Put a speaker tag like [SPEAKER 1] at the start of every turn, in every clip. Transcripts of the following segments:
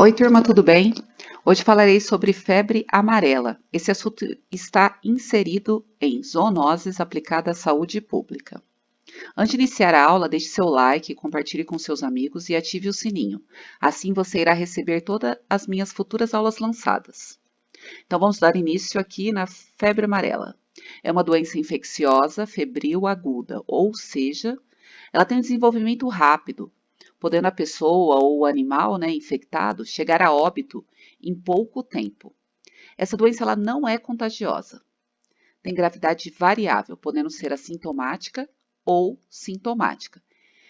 [SPEAKER 1] Oi, turma, tudo bem? Hoje falarei sobre febre amarela. Esse assunto está inserido em zoonoses aplicada à saúde pública. Antes de iniciar a aula, deixe seu like, compartilhe com seus amigos e ative o sininho. Assim você irá receber todas as minhas futuras aulas lançadas. Então vamos dar início aqui na febre amarela. É uma doença infecciosa, febril aguda, ou seja, ela tem um desenvolvimento rápido, podendo a pessoa ou o animal, infectado chegar a óbito em pouco tempo. Essa doença ela não é contagiosa. Tem gravidade variável, podendo ser assintomática ou sintomática.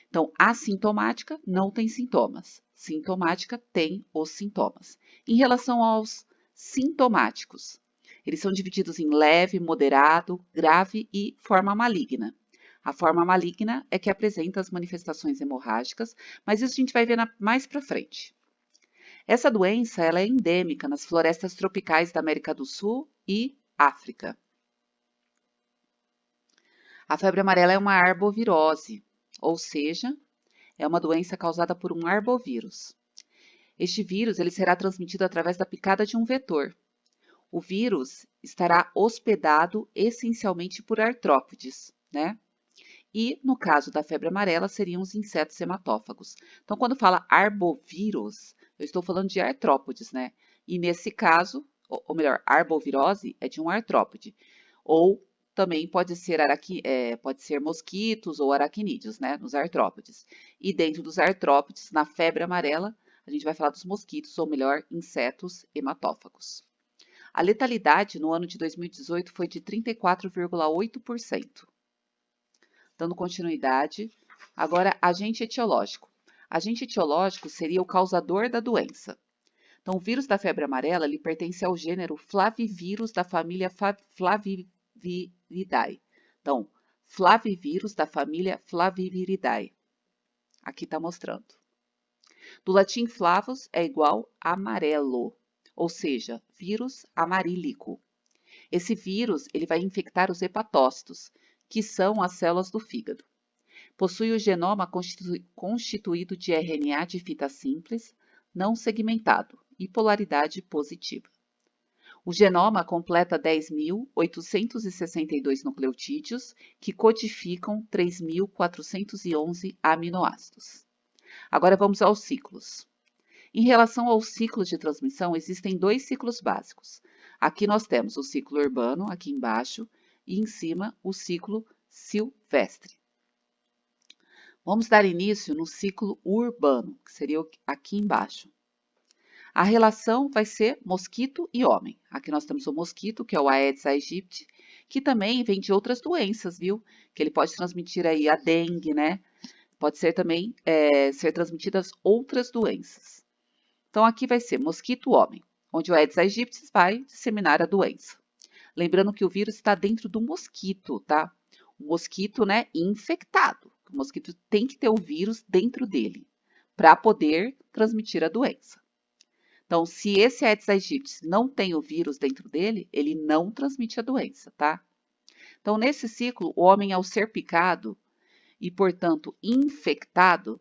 [SPEAKER 1] Então, assintomática não tem sintomas. Sintomática tem os sintomas. Em relação aos sintomáticos, eles são divididos em leve, moderado, grave e forma maligna. A forma maligna é que apresenta as manifestações hemorrágicas, mas isso a gente vai ver mais para frente. Essa doença ela é endêmica nas florestas tropicais da América do Sul e África. A febre amarela é uma arbovirose, ou seja, é uma doença causada por um arbovírus. Este vírus ele será transmitido através da picada de um vetor. O vírus estará hospedado essencialmente por artrópodes, né? E, no caso da febre amarela, seriam os insetos hematófagos. Então, quando fala arbovírus, eu estou falando de artrópodes, né? E nesse caso, ou melhor, arbovirose é de um artrópode. Ou também pode ser mosquitos ou aracnídeos, né? Nos artrópodes. E dentro dos artrópodes, na febre amarela, a gente vai falar dos mosquitos, ou melhor, insetos hematófagos. A letalidade no ano de 2018 foi de 34,8%. Dando continuidade, agora agente etiológico. Agente etiológico seria o causador da doença. Então, o vírus da febre amarela ele pertence ao gênero Flavivírus da família Flaviviridae. Então, Flavivírus da família Flaviviridae. Aqui está mostrando. Do latim flavus é igual a amarelo, ou seja, vírus amarílico. Esse vírus ele vai infectar os hepatócitos, que são as células do fígado. Possui o genoma constituído de RNA de fita simples, não segmentado e polaridade positiva. O genoma completa 10.862 nucleotídeos, que codificam 3.411 aminoácidos. Agora vamos aos ciclos. Em relação aos ciclos de transmissão, existem dois ciclos básicos. Aqui nós temos o ciclo urbano, aqui embaixo, e em cima o ciclo silvestre. Vamos dar início no ciclo urbano, que seria aqui embaixo. A relação vai ser mosquito e homem. Aqui nós temos o mosquito, que é o Aedes aegypti, que também vem de outras doenças, viu? Que ele pode transmitir aí a dengue, né? Pode ser também ser transmitidas outras doenças. Então, aqui vai ser mosquito-homem, onde o Aedes aegypti vai disseminar a doença. Lembrando que o vírus está dentro do mosquito, tá? O mosquito, né, infectado. O mosquito tem que ter o vírus dentro dele para poder transmitir a doença. Então, se esse Aedes aegypti não tem o vírus dentro dele, ele não transmite a doença, tá? Então, nesse ciclo, o homem, ao ser picado e, portanto, infectado,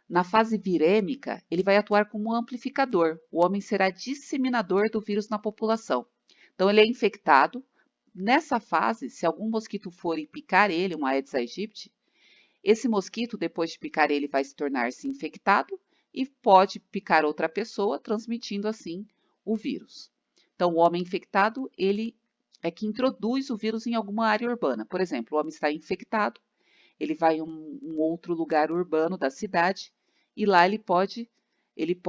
[SPEAKER 1] na fase virêmica, ele vai atuar como um amplificador. O homem será disseminador do vírus na população. Então, ele é infectado. Nessa fase, se algum mosquito for e picar ele, um Aedes aegypti, esse mosquito, depois de picar ele, vai se tornar-se infectado e pode picar outra pessoa, transmitindo assim o vírus. Então, o homem infectado, ele é que introduz o vírus em alguma área urbana. Por exemplo, o homem está infectado, ele vai em um outro lugar urbano da cidade e lá ele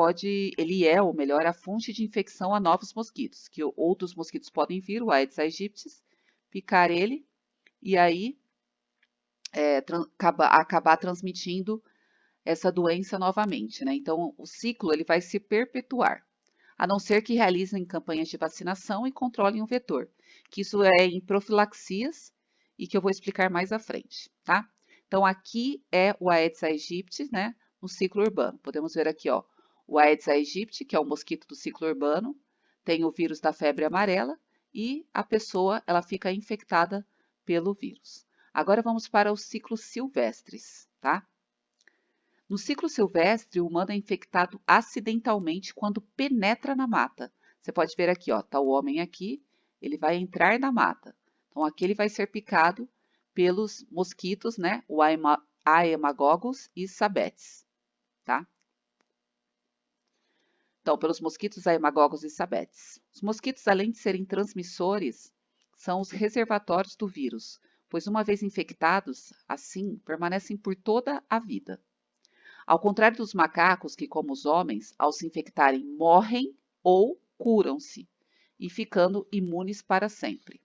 [SPEAKER 1] é, ou melhor, a fonte de infecção a novos mosquitos, que outros mosquitos podem vir, o Aedes aegypti, picar ele e aí acabar transmitindo essa doença novamente, né? Então, o ciclo ele vai se perpetuar, a não ser que realizem campanhas de vacinação e controlem o vetor, que isso é em profilaxias e que eu vou explicar mais à frente, tá? Então, aqui é o Aedes aegypti, né, no ciclo urbano. Podemos ver aqui, ó, o Aedes aegypti, que é o mosquito do ciclo urbano, tem o vírus da febre amarela e a pessoa, ela fica infectada pelo vírus. Agora, vamos para os ciclos silvestres, tá? No ciclo silvestre, o humano é infectado acidentalmente quando penetra na mata. Você pode ver aqui, ó, tá o homem aqui, ele vai entrar na mata. Então, aqui ele vai ser picado pelos mosquitos, né? O Haemococcus e Sabetes, tá? Então, pelos mosquitos Haemococcus e Sabetes. Os mosquitos, além de serem transmissores, são os reservatórios do vírus, pois uma vez infectados, assim, permanecem por toda a vida. Ao contrário dos macacos, que, como os homens, ao se infectarem, morrem ou curam-se, e ficando imunes para sempre.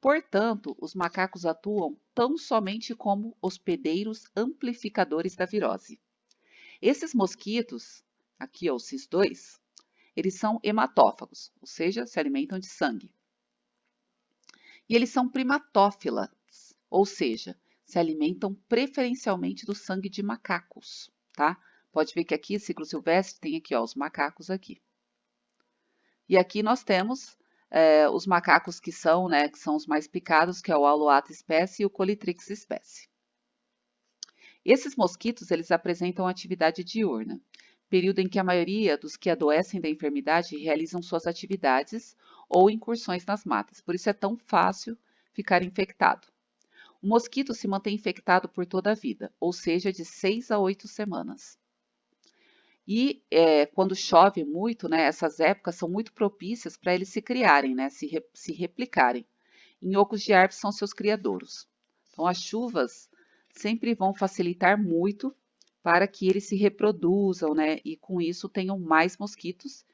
[SPEAKER 1] Portanto, os macacos atuam tão somente como hospedeiros amplificadores da virose. Esses mosquitos, aqui ó, os CIS2, eles são hematófagos, ou seja, se alimentam de sangue. E eles são primatófilas, ou seja, se alimentam preferencialmente do sangue de macacos, tá? Pode ver que aqui, ciclo silvestre, tem aqui ó, os macacos aqui. E aqui nós temos os macacos que são os mais picados, que é o Alouatta espécie e o Colitrix espécie. Esses mosquitos, eles apresentam atividade diurna, período em que a maioria dos que adoecem da enfermidade realizam suas atividades ou incursões nas matas. Por isso é tão fácil ficar infectado. O mosquito se mantém infectado por toda a vida, ou seja, de 6 a 8 semanas. E quando chove muito, né, essas épocas são muito propícias para eles se criarem, né, se replicarem. Inhocos de árvores são seus criadouros. Então, as chuvas sempre vão facilitar muito para que eles se reproduzam, né, e com isso tenham mais mosquitos,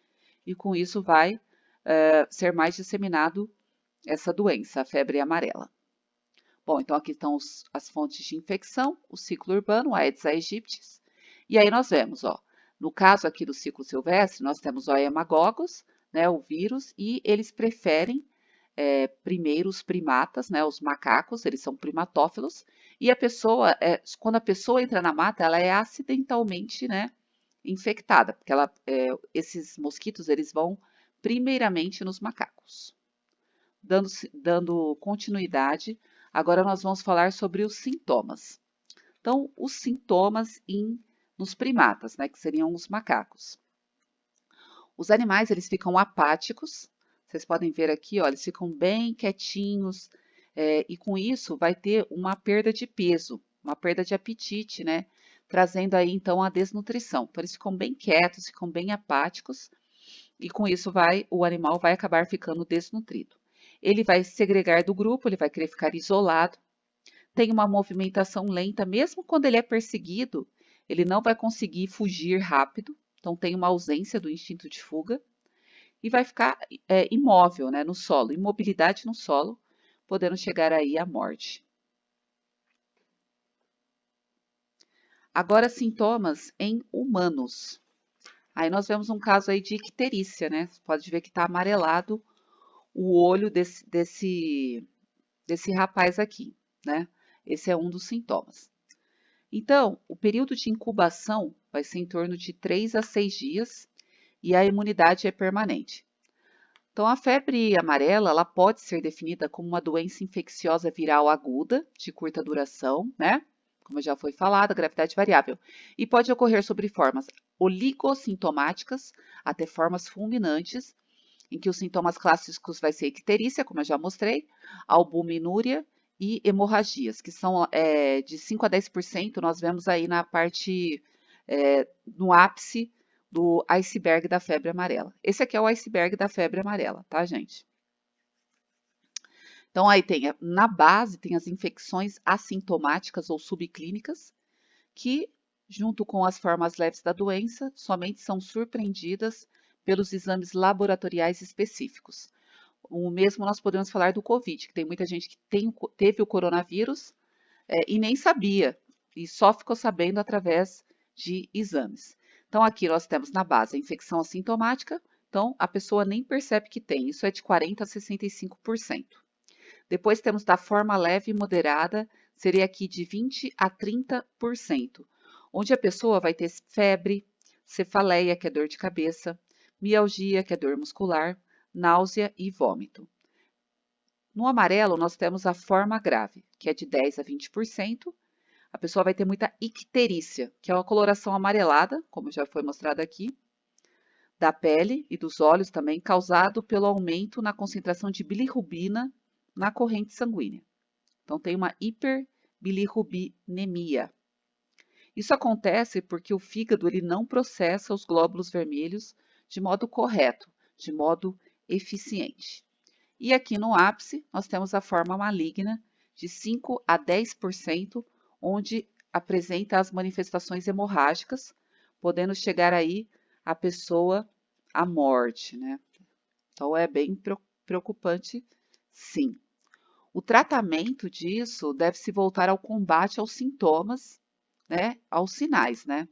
[SPEAKER 1] e com isso vai ser mais disseminado essa doença, a febre amarela. Bom, então aqui estão as fontes de infecção, o ciclo urbano, Aedes aegypti, e aí nós vemos, ó, no caso aqui do ciclo silvestre, nós temos o Haemococcus, né, o vírus, e eles preferem primeiro os primatas, né, os macacos, eles são primatófilos, e a pessoa, quando a pessoa entra na mata, ela é acidentalmente, né, infectada, porque esses mosquitos, eles vão primeiramente nos macacos. Dando continuidade, agora nós vamos falar sobre os sintomas. Então, os sintomas nos primatas, né, que seriam os macacos. Os animais, eles ficam apáticos, vocês podem ver aqui, ó, eles ficam bem quietinhos, e com isso vai ter uma perda de peso, uma perda de apetite, né, trazendo aí então a desnutrição. Então, eles ficam bem quietos, ficam bem apáticos, e com isso o animal vai acabar ficando desnutrido. Ele vai segregar do grupo, ele vai querer ficar isolado, tem uma movimentação lenta, mesmo quando ele é perseguido, ele não vai conseguir fugir rápido, então tem uma ausência do instinto de fuga, e vai ficar imóvel, né, no solo, imobilidade no solo, podendo chegar aí à morte. Agora, sintomas em humanos. Aí nós vemos um caso aí de icterícia, né? Você pode ver que está amarelado o olho desse rapaz aqui, né? Esse é um dos sintomas. Então, o período de incubação vai ser em torno de 3 a 6 dias e a imunidade é permanente. Então, a febre amarela, ela pode ser definida como uma doença infecciosa viral aguda, de curta duração, né? Como já foi falado, gravidade variável. E pode ocorrer sobre formas oligossintomáticas até formas fulminantes, em que os sintomas clássicos vai ser icterícia, como eu já mostrei, albuminúria e hemorragias, que são de 5 a 10%, nós vemos aí na parte, no ápice do iceberg da febre amarela. Esse aqui é o iceberg da febre amarela, tá, gente? Então, aí na base, tem as infecções assintomáticas ou subclínicas, que, junto com as formas leves da doença, somente são surpreendidas pelos exames laboratoriais específicos. O mesmo nós podemos falar do Covid, que tem muita gente que teve o coronavírus e nem sabia, e só ficou sabendo através de exames. Então, aqui nós temos na base a infecção assintomática, então a pessoa nem percebe que tem, isso é de 40% a 65%. Depois temos da forma leve e moderada, seria aqui de 20% a 30%, onde a pessoa vai ter febre, cefaleia, que é dor de cabeça, mialgia, que é dor muscular, náusea e vômito. No amarelo, nós temos a forma grave, que é de 10% a 20%. a pessoa vai ter muita icterícia, que é uma coloração amarelada, como já foi mostrado aqui, da pele e dos olhos também, causado pelo aumento na concentração de bilirrubina na corrente sanguínea. Então, tem uma hiperbilirrubinemia. Isso acontece porque o fígado ele não processa os glóbulos vermelhos de modo correto, de modo eficiente. E aqui no ápice, nós temos a forma maligna de 5 a 10%, onde apresenta as manifestações hemorrágicas, podendo chegar aí a pessoa à morte, né? Então, é bem preocupante, sim. O tratamento disso deve se voltar ao combate aos sintomas, né? Aos sinais, né?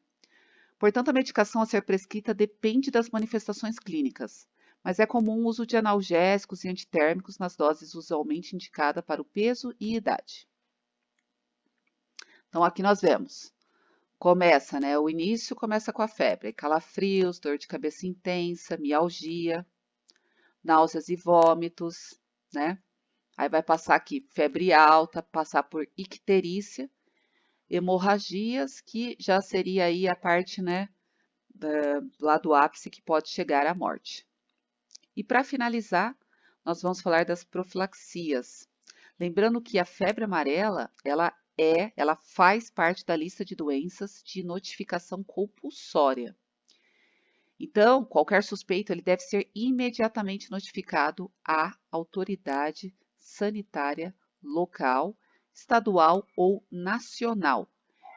[SPEAKER 1] Portanto, a medicação a ser prescrita depende das manifestações clínicas, mas é comum o uso de analgésicos e antitérmicos nas doses usualmente indicadas para o peso e idade. Então, aqui nós vemos, começa, né? O início começa com a febre, calafrios, dor de cabeça intensa, mialgia, náuseas e vômitos, né? Aí vai passar aqui febre alta, passar por icterícia, hemorragias, que já seria aí a parte, né, lá do ápice que pode chegar à morte. E para finalizar, nós vamos falar das profilaxias. Lembrando que a febre amarela, ela faz parte da lista de doenças de notificação compulsória. Então, qualquer suspeito ele deve ser imediatamente notificado à autoridade sanitária local, estadual ou nacional.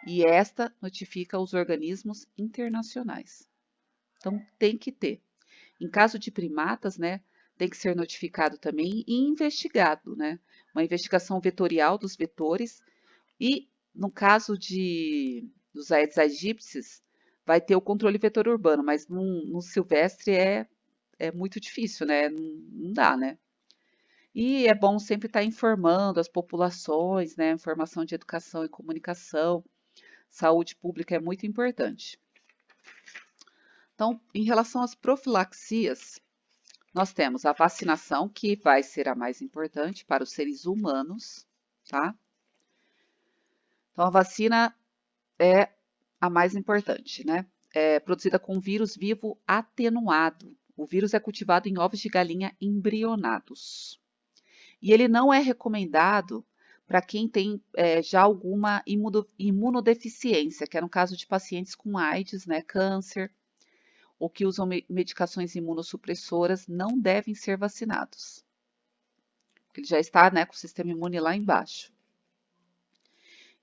[SPEAKER 1] E esta notifica os organismos internacionais. Então, tem que ter. Em caso de primatas, né, tem que ser notificado também e investigado, né? Uma investigação vetorial dos vetores. E no caso dos Aedes aegyptis, vai ter o controle vetor urbano, mas no silvestre é muito difícil, né? Não dá, né? E é bom sempre estar informando as populações, né? Informação de educação e comunicação, saúde pública é muito importante. Então, em relação às profilaxias, nós temos a vacinação, que vai ser a mais importante para os seres humanos, tá? Então, a vacina é a mais importante, né? É produzida com vírus vivo atenuado. O vírus é cultivado em ovos de galinha embrionados. E ele não é recomendado para quem tem já alguma imunodeficiência, que é no caso de pacientes com AIDS, né, câncer, ou que usam medicações imunossupressoras, não devem ser vacinados. Porque ele já está, né, com o sistema imune lá embaixo.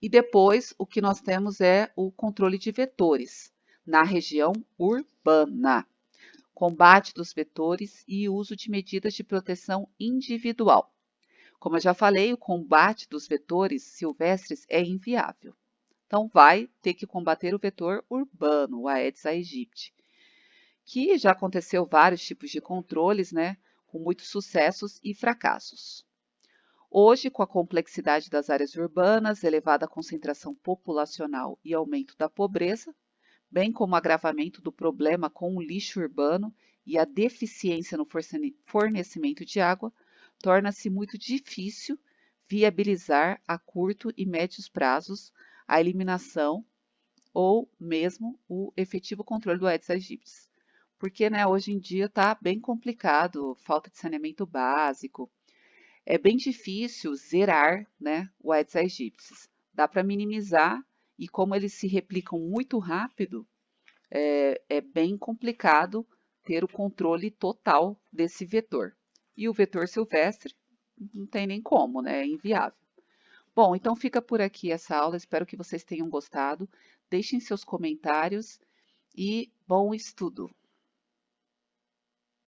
[SPEAKER 1] E depois, o que nós temos é o controle de vetores na região urbana, combate dos vetores e uso de medidas de proteção individual. Como eu já falei, o combate dos vetores silvestres é inviável. Então, vai ter que combater o vetor urbano, o Aedes aegypti, que já aconteceu vários tipos de controles, né, com muitos sucessos e fracassos. Hoje, com a complexidade das áreas urbanas, elevada concentração populacional e aumento da pobreza, bem como o agravamento do problema com o lixo urbano e a deficiência no fornecimento de água, torna-se muito difícil viabilizar a curto e médios prazos a eliminação ou mesmo o efetivo controle do Aedes aegypti. Porque, né, hoje em dia está bem complicado, falta de saneamento básico, é bem difícil zerar, né, o Aedes aegypti. Dá para minimizar e como eles se replicam muito rápido, é bem complicado ter o controle total desse vetor. E o vetor silvestre não tem nem como, né? É inviável. Bom, então fica por aqui essa aula. Espero que vocês tenham gostado. Deixem seus comentários e bom estudo!